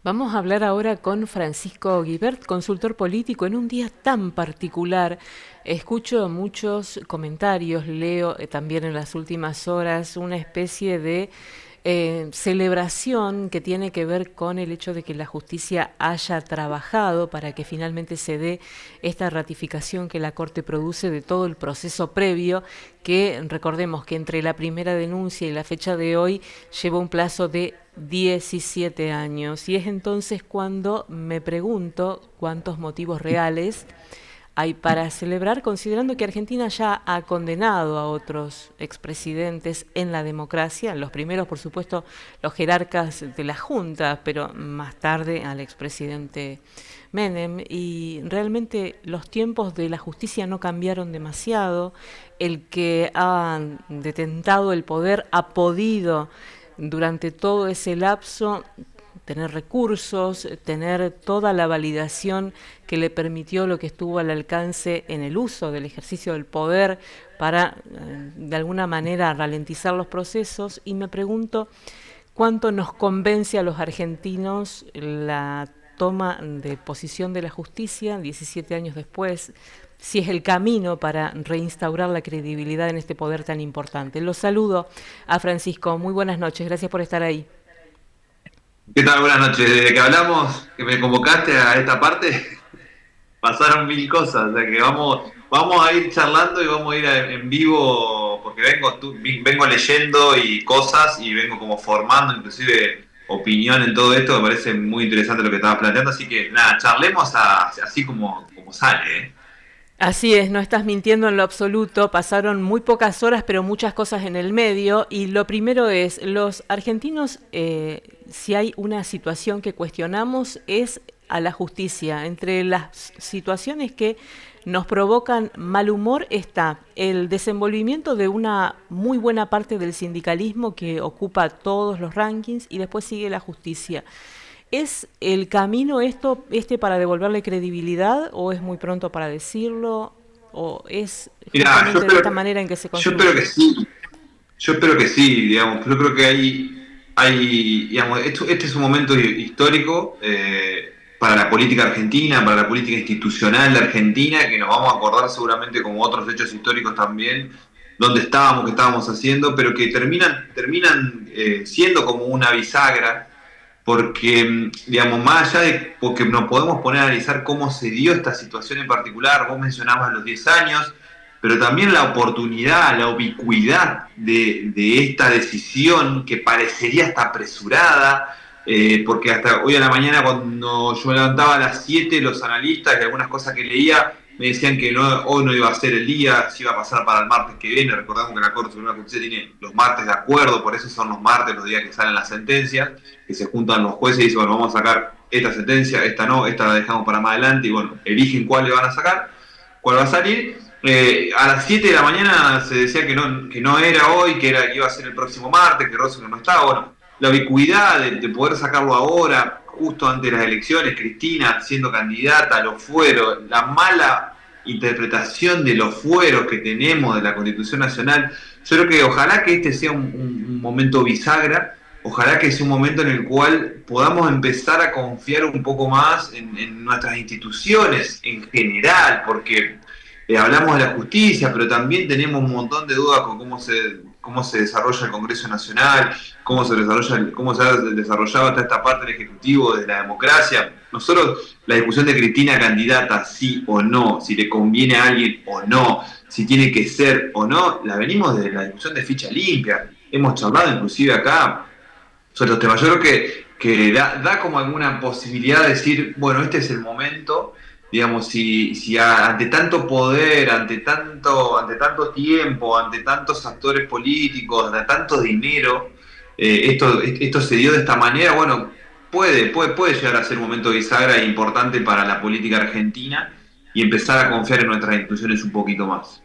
Vamos a hablar ahora con Francisco Guibert, consultor político, en un día tan particular. Escucho muchos comentarios, leo también en las últimas horas una especie de celebración que tiene que ver con el hecho de que la justicia haya trabajado para que finalmente se dé esta ratificación que la Corte produce de todo el proceso previo, que recordemos que entre la primera denuncia y la fecha de hoy lleva un plazo de 17 años. Y es entonces cuando me pregunto cuántos motivos reales hay para celebrar, considerando que Argentina ya ha condenado a otros expresidentes en la democracia, los primeros, por supuesto, los jerarcas de la Junta, pero más tarde al expresidente Menem, y realmente los tiempos de la justicia no cambiaron demasiado. El que ha detentado el poder ha podido durante todo ese lapso tener recursos, tener toda la validación que le permitió lo que estuvo al alcance en el uso del ejercicio del poder para, de alguna manera, ralentizar los procesos. Y me pregunto cuánto nos convence a los argentinos la toma de posición de la justicia 17 años después, si es el camino para reinstaurar la credibilidad en este poder tan importante. Los saludo a Francisco. Muy buenas noches. Gracias por estar ahí. ¿Qué tal? Buenas noches. Desde que hablamos, que me convocaste a esta parte, pasaron mil cosas. O sea que vamos a ir charlando y vamos a ir en vivo, porque vengo leyendo y cosas y vengo como formando inclusive opinión en todo esto. Me parece muy interesante lo que estabas planteando. Así que nada, charlemos así como sale, ¿eh? Así es, no estás mintiendo en lo absoluto. Pasaron muy pocas horas, pero muchas cosas en el medio. Y lo primero es, los argentinos, si hay una situación que cuestionamos, es a la justicia. Entre las situaciones que nos provocan mal humor está el desenvolvimiento de una muy buena parte del sindicalismo que ocupa todos los rankings, y después sigue la justicia. ¿Es el camino este para devolverle credibilidad o es muy pronto para decirlo o es Mira, justamente de esta manera en que se yo espero construye? que sí. Yo espero que sí, digamos. Yo creo que digamos, este es un momento histórico para la política argentina, para la política institucional de Argentina, que nos vamos a acordar seguramente como otros hechos históricos también, dónde estábamos, qué estábamos haciendo, pero que terminan siendo como una bisagra, porque, digamos, más allá de porque nos podemos poner a analizar cómo se dio esta situación en particular, vos mencionabas los 10 años, pero también la oportunidad, la ubicuidad de esta decisión que parecería hasta apresurada, porque hasta hoy a la mañana cuando yo me levantaba a las 7 los analistas y algunas cosas que leía me decían que hoy no iba a ser el día, si iba a pasar para el martes que viene. Recordamos que la Corte Suprema de Justicia tiene los martes de acuerdo, por eso son los martes los días que salen las sentencias, que se juntan los jueces y dicen, bueno, vamos a sacar esta sentencia, esta no, esta la dejamos para más adelante, y bueno, eligen cuál le van a sacar, cuál va a salir. A las 7 de la mañana se decía que no era hoy, que iba a ser el próximo martes, que Rosenberg no estaba. Bueno, la ubicuidad de poder sacarlo ahora, justo antes de las elecciones, Cristina siendo candidata, los fueros, la mala interpretación de los fueros que tenemos de la Constitución Nacional. Yo creo que ojalá que este sea un momento bisagra, ojalá que sea un momento en el cual podamos empezar a confiar un poco más en nuestras instituciones en general, porque hablamos de la justicia, pero también tenemos un montón de dudas con cómo se desarrolla el Congreso Nacional, cómo se ha desarrollado hasta esta parte del Ejecutivo, de la democracia. Nosotros, la discusión de Cristina candidata, sí o no, si le conviene a alguien o no, si tiene que ser o no, la venimos de la discusión de ficha limpia. Hemos charlado inclusive acá sobre los temas. Yo creo que da como alguna posibilidad de decir, bueno, este es el momento, digamos, ante tanto poder, ante tanto tiempo, ante tantos actores políticos, ante tanto dinero, esto se dio de esta manera. Bueno, puede llegar a ser un momento bisagra e importante para la política argentina y empezar a confiar en nuestras instituciones un poquito más.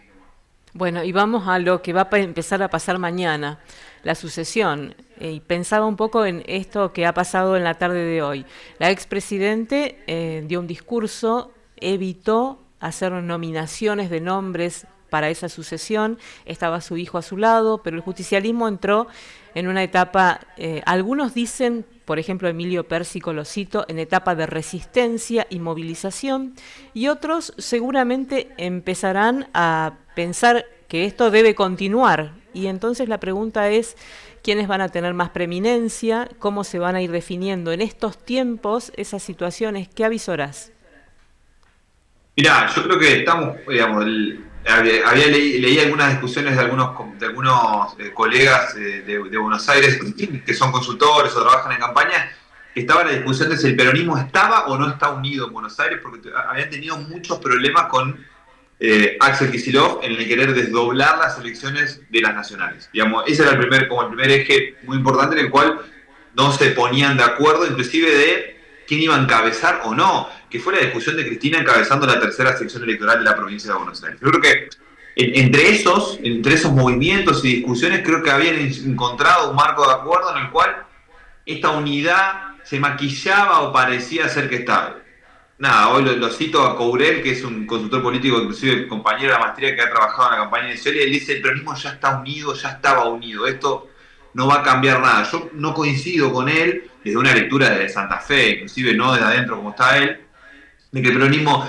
Bueno, y vamos a lo que va a empezar a pasar mañana, la sucesión. Y pensaba un poco en esto que ha pasado en la tarde de hoy. La expresidente dio un discurso, evitó hacer nominaciones de nombres para esa sucesión, estaba su hijo a su lado, pero el justicialismo entró en una etapa, algunos dicen por ejemplo Emilio Pérsico, lo cito, en etapa de resistencia y movilización, y otros seguramente empezarán a pensar que esto debe continuar. Y entonces la pregunta es, ¿quiénes van a tener más preeminencia? ¿Cómo se van a ir definiendo en estos tiempos esas situaciones? ¿Qué avisorás? Mirá, yo creo que estamos, digamos, leí algunas discusiones de algunos colegas de Buenos Aires que son consultores o trabajan en campaña, que estaba la discusión de si el peronismo estaba o no está unido en Buenos Aires, porque habían tenido muchos problemas con Axel Kicillof en el querer desdoblar las elecciones de las nacionales. Digamos, ese era como el primer eje muy importante en el cual no se ponían de acuerdo, inclusive de quién iba a encabezar o no, que fue la discusión de Cristina encabezando la tercera sección electoral de la provincia de Buenos Aires. Yo creo que entre esos movimientos y discusiones creo que habían encontrado un marco de acuerdo en el cual esta unidad se maquillaba o parecía ser que estaba. Nada, hoy lo cito a Courel, que es un consultor político, inclusive compañero de la maestría que ha trabajado en la campaña de Scioli, y él dice: el peronismo ya está unido, ya estaba unido, esto no va a cambiar nada. Yo no coincido con él desde una lectura de Santa Fe, inclusive no desde adentro como está él, de que el peronismo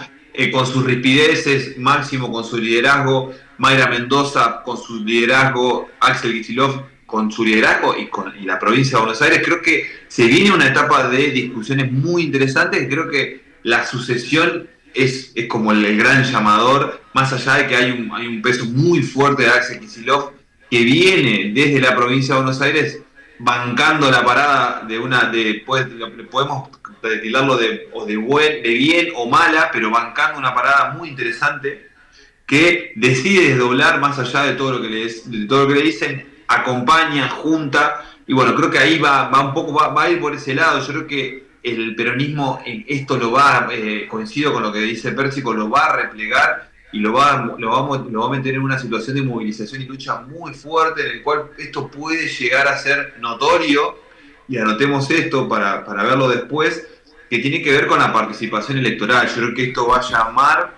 con sus rispideces, Máximo con su liderazgo, Mayra Mendoza con su liderazgo, Axel Kicillof con su liderazgo y la provincia de Buenos Aires, creo que se viene una etapa de discusiones muy interesantes, y creo que la sucesión es como el gran llamador, más allá de que hay un peso muy fuerte de Axel Kicillof que viene desde la provincia de Buenos Aires bancando la parada podemos tildarlo de bien o mala, pero bancando una parada muy interesante que decide desdoblar más allá de todo lo que le dicen, acompaña, junta, y bueno, creo que ahí va a ir por ese lado. Yo creo que el peronismo en esto coincido con lo que dice Pérsico, lo va a replegar y lo va a meter en una situación de movilización y lucha muy fuerte, en el cual esto puede llegar a ser notorio, y anotemos esto para verlo después, que tiene que ver con la participación electoral. Yo creo que esto va a llamar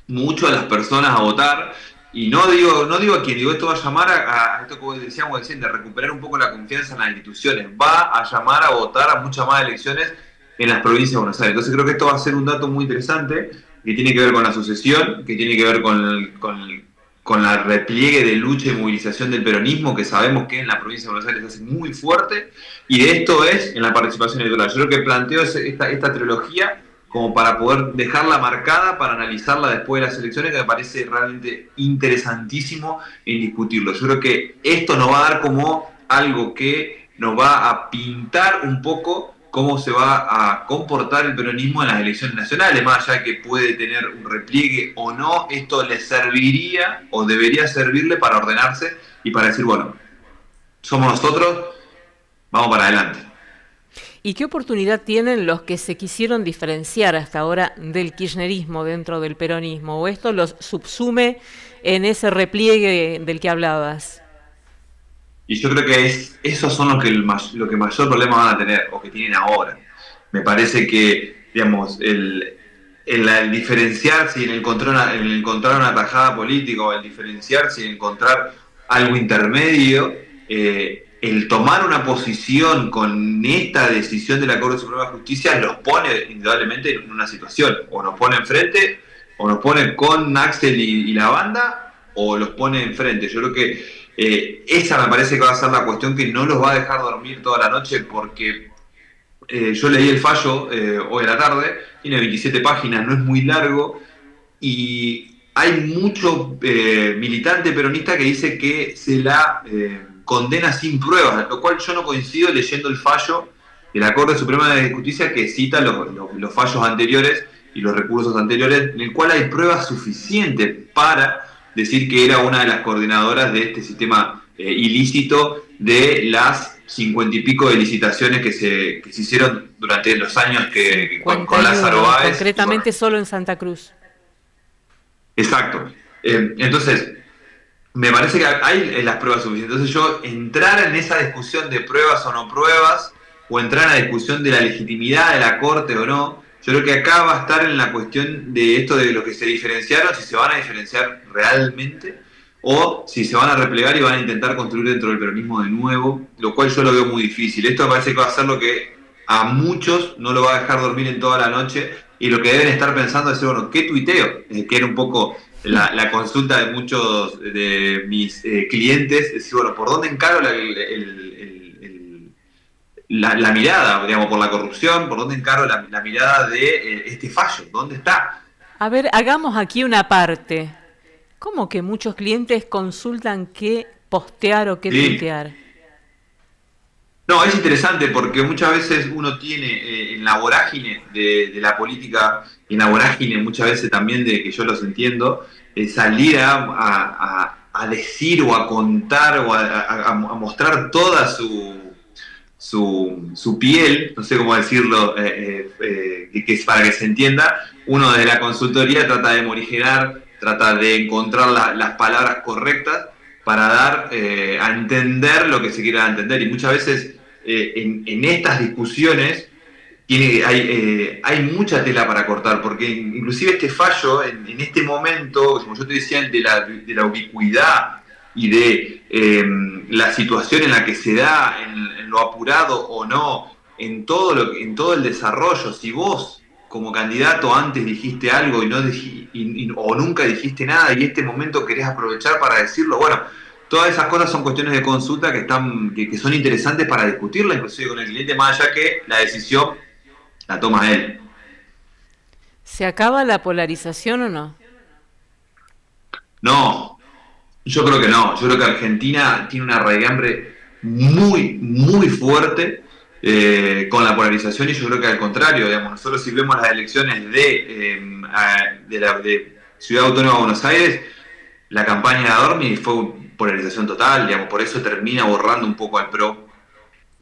mucho a las personas a votar, y no digo a quién, esto va a llamar a esto que decíamos recién, de recuperar un poco la confianza en las instituciones, va a llamar a votar a muchas más elecciones en las provincias de Buenos Aires. Entonces creo que esto va a ser un dato muy interesante, que tiene que ver con la sucesión, que tiene que ver con la repliegue de lucha y movilización del peronismo, que sabemos que en la provincia de Buenos Aires es muy fuerte, y de esto es en la participación electoral. Yo creo que planteo esta trilogía como para poder dejarla marcada, para analizarla después de las elecciones, que me parece realmente interesantísimo en discutirlo. Yo creo que esto nos va a dar como algo que nos va a pintar un poco cómo se va a comportar el peronismo en las elecciones nacionales, más allá de que puede tener un repliegue o no, esto le serviría o debería servirle para ordenarse y para decir, bueno, somos nosotros, vamos para adelante. ¿Y qué oportunidad tienen los que se quisieron diferenciar hasta ahora del kirchnerismo dentro del peronismo? ¿O esto los subsume en ese repliegue del que hablabas? Y yo creo que esos son los que mayor problema van a tener, o que tienen ahora. Me parece que, digamos, el diferenciarse y en encontrar una tajada política, o el diferenciarse y encontrar algo intermedio, el tomar una posición con esta decisión de la Corte Suprema de Justicia los pone indudablemente en una situación, o nos pone enfrente, o nos pone con Axel y la banda, o los pone enfrente. Yo creo que esa me parece que va a ser la cuestión que no los va a dejar dormir toda la noche, porque yo leí el fallo hoy a la tarde, tiene 27 páginas, no es muy largo, y hay mucho militante peronista que dice que se la condena sin pruebas, lo cual yo no coincido, leyendo el fallo de la Corte Suprema de Justicia, que cita los fallos anteriores y los recursos anteriores, en el cual hay pruebas suficientes para decir que era una de las coordinadoras de este sistema ilícito de las 50 y pico de licitaciones que se hicieron durante los años con Lázaro Báez. Concretamente solo en Santa Cruz. Exacto. Entonces, me parece que hay las pruebas suficientes. Entonces yo entrar en esa discusión de pruebas o no pruebas, o entrar en la discusión de la legitimidad de la Corte o no, yo creo que acá va a estar en la cuestión de esto de lo que se diferenciaron, si se van a diferenciar realmente, o si se van a replegar y van a intentar construir dentro del peronismo de nuevo, lo cual yo lo veo muy difícil. Esto me parece que va a ser lo que a muchos no lo va a dejar dormir en toda la noche, y lo que deben estar pensando es, bueno, ¿qué tuiteo? Que era un poco la consulta de muchos de mis clientes, es decir, bueno, ¿por dónde encaro la mirada, digamos, por la corrupción? ¿Por dónde encaro la mirada de este fallo? ¿Dónde está? A ver, hagamos aquí una parte. ¿Cómo que muchos clientes consultan qué postear o qué Sí. tuitear? No, es interesante porque muchas veces uno tiene en la vorágine de la política, en la vorágine muchas veces también de que yo los entiendo, salir a decir o a contar o a mostrar toda su piel, no sé cómo decirlo, que es para que se entienda. Uno desde la consultoría trata de morigerar, trata de encontrar las palabras correctas para dar a entender lo que se quiera entender. Y muchas veces en estas discusiones hay mucha tela para cortar, porque inclusive este fallo, en este momento, como yo te decía, de la ubicuidad y de la situación en la que se da, en lo apurado o no, en todo el desarrollo, si vos como candidato antes dijiste algo o nunca dijiste nada, y este momento querés aprovechar para decirlo, bueno, todas esas cosas son cuestiones de consulta que son interesantes para discutirla, inclusive con el cliente, más allá que la decisión la toma él. ¿Se acaba la polarización o no? No, yo creo que no. Yo creo que Argentina tiene una raigambre muy, muy fuerte con la polarización, y yo creo que al contrario, digamos, nosotros si vemos las elecciones de Ciudad Autónoma de Buenos Aires, la campaña de Adorni fue polarización total, digamos, por eso termina borrando un poco al PRO,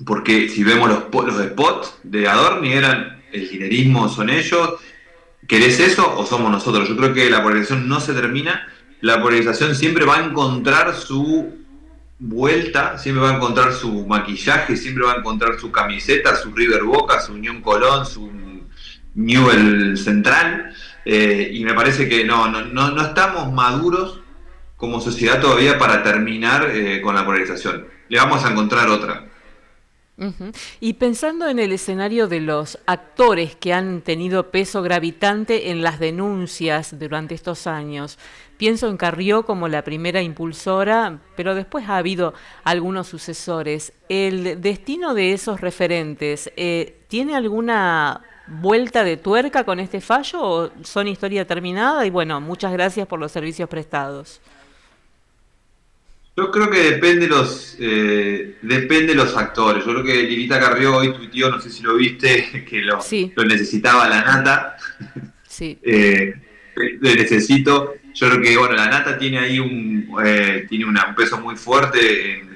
porque si vemos los spots de Adorni eran el kirchnerismo son ellos, ¿querés eso o somos nosotros? Yo creo que la polarización no se termina, la polarización siempre va a encontrar su vuelta, siempre va a encontrar su maquillaje, siempre va a encontrar su camiseta, su River Boca, su Unión Colón, su Newell Central, y me parece que no estamos maduros como sociedad todavía para terminar con la polarización. Le vamos a encontrar otra. Ujú. Y pensando en el escenario de los actores que han tenido peso gravitante en las denuncias durante estos años, pienso en Carrió como la primera impulsora, pero después ha habido algunos sucesores. ¿El destino de esos referentes tiene alguna vuelta de tuerca con este fallo o son historia terminada? Y bueno, muchas gracias por los servicios prestados. Yo creo que depende de los actores. Yo creo que Lilita Carrió hoy tuiteó, no sé si lo viste, que Sí, lo necesitaba la nata. sí. Eh, lo necesito. Yo creo que bueno, la nata tiene ahí un peso muy fuerte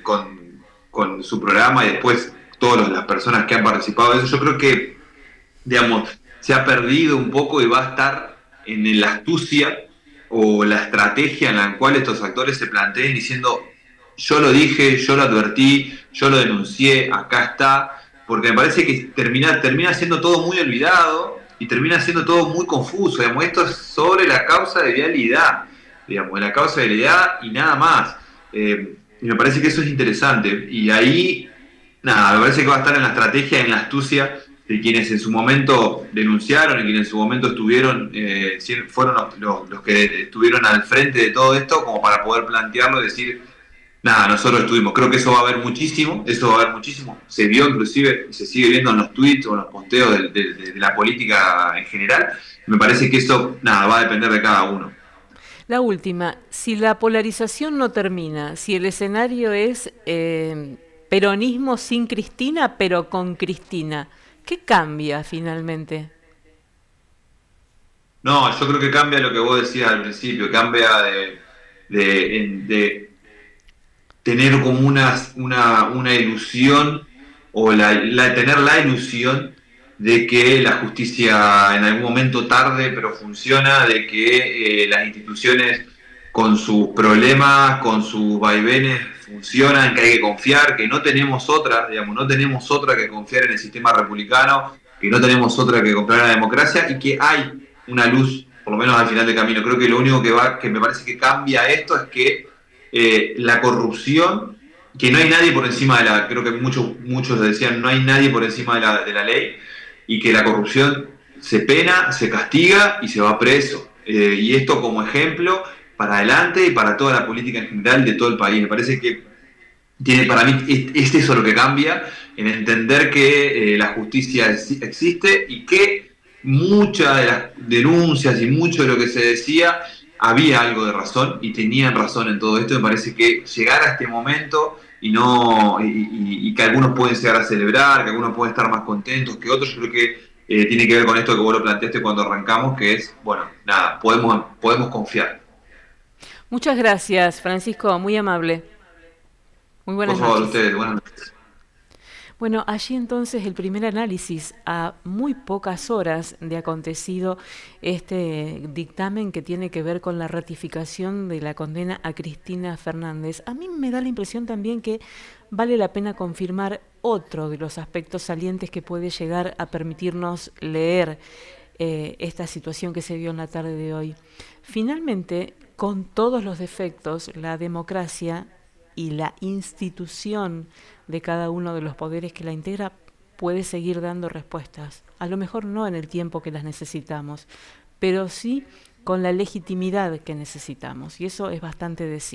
con su programa, y después todas las personas que han participado de eso. Yo creo que, digamos, se ha perdido un poco y va a estar en la astucia o la estrategia en la cual estos actores se planteen diciendo, yo lo dije, yo lo advertí, yo lo denuncié, acá está, porque me parece que termina siendo todo muy olvidado y termina siendo todo muy confuso. Digamos, esto es sobre la causa de vialidad, digamos, la causa de vialidad y nada más. Y me parece que eso es interesante. Y ahí, nada, me parece que va a estar en la estrategia, en la astucia de quienes en su momento denunciaron y quienes en su momento estuvieron, fueron los que estuvieron al frente de todo esto, como para poder plantearlo y decir, nada, nosotros estuvimos. Creo que eso va a haber muchísimo, se vio inclusive, se sigue viendo en los tweets o en los posteos de la política en general. Me parece que eso, nada, va a depender de cada uno. La última, si la polarización no termina, si el escenario es peronismo sin Cristina, pero con Cristina, ¿qué cambia finalmente? No, yo creo que cambia lo que vos decías al principio, cambia de tener como una ilusión, o tener la ilusión de que la justicia en algún momento tarde, pero funciona, de que las instituciones con sus problemas, con sus vaivenes, funcionan, que hay que confiar, que no tenemos otra, digamos, no tenemos otra que confiar en el sistema republicano, que no tenemos otra que confiar en la democracia, y que hay una luz, por lo menos al final del camino. Creo que lo único que me parece que cambia esto es que la corrupción, que no hay nadie por encima de la, creo que muchos decían, no hay nadie por encima de la ley, y que la corrupción se pena, se castiga y se va preso. Y esto como ejemplo para adelante y para toda la política en general de todo el país. Me parece que para mí es eso lo que cambia, en entender que la justicia existe y que muchas de las denuncias y mucho de lo que se decía había algo de razón y tenían razón en todo esto. Me parece que llegar a este momento y no y que algunos pueden llegar a celebrar, que algunos pueden estar más contentos que otros, yo creo que tiene que ver con esto que vos lo planteaste cuando arrancamos, que es, bueno, nada, podemos confiar. Muchas gracias, Francisco, muy amable. Muy Por buenas favor, noches. ustedes, buenas noches. Bueno, allí entonces el primer análisis a muy pocas horas de acontecido este dictamen que tiene que ver con la ratificación de la condena a Cristina Fernández. A mí me da la impresión también que vale la pena confirmar otro de los aspectos salientes que puede llegar a permitirnos leer esta situación que se dio en la tarde de hoy. Finalmente, con todos los defectos, la democracia y la institución de cada uno de los poderes que la integra puede seguir dando respuestas. A lo mejor no en el tiempo que las necesitamos, pero sí con la legitimidad que necesitamos. Y eso es bastante decir.